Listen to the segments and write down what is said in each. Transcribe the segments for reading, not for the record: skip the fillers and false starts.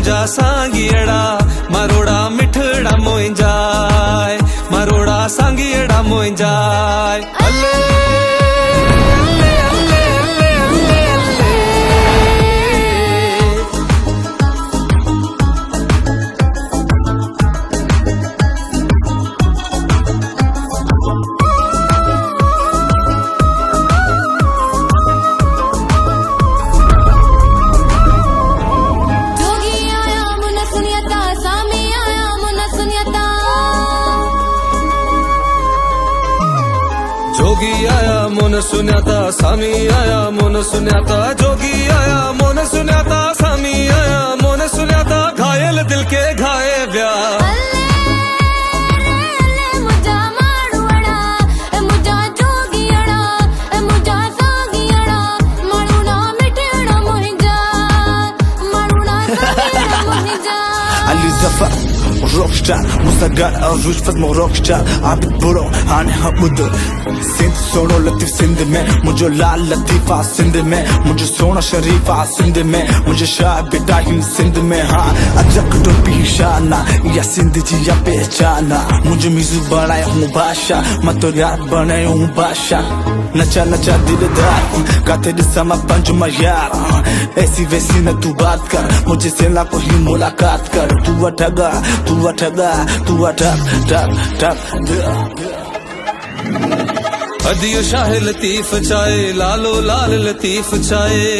मुंजा सांगियड़ा मारोड़ा मिठड़ा मोइंजाय मारोड़ा सांगियड़ा मोइंजाय अल्ले अल्ले अल्ले अल्ले अल्ले जोगी आया मोन सुन्याता सामी आया मोन सुन्याता जोगी आया मोन सुन्याता सामी आया मोन सुन्याता घायल दिल के घाये ब्या Ali Zafar rockstar मुसागार अरूज फज़ रॉकस्टार आबिद बुरो आने हबुद सिंध सोनो लतीफ सिंध में मुझे लाल लतीफा सिंध में मुझे सोना शरीफा सिंध में मुझे शाह बेटाहिन सिंध में हाँ अजक टोपी शाना या सिंध जी या पहचाना मुझे मिज़ू बनाया हूँ भाषा मैं तो यार बनाया हूँ भाषा नचा नचा दिलदार गाते दिसमा पंज यार ऐसी वैसी न तू बात कर मुझे से ना कोई मुलाकात कर तू अठगा तू अठगा तू अठग टग टग अदियो शाह लतीफ चाहे लालो लाल लतीफ चाहे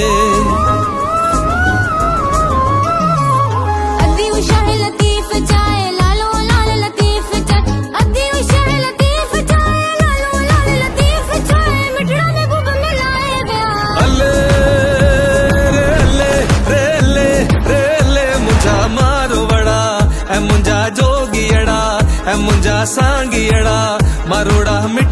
अदियो शाह लतीफ चाहे लालो लाल लतीफ चाहे अदियो शाह लतीफ चाहे लालो लाल लतीफ चाहे मिठड़ा में गुब मिलाए गया अल्ले रे अल्ले रे अल्ले रे अल्ले मुंजा मारो वड़ा ए मुंजा जोगियड़ा ए मुंजा सांगियड़ा मारोड़ा मिठ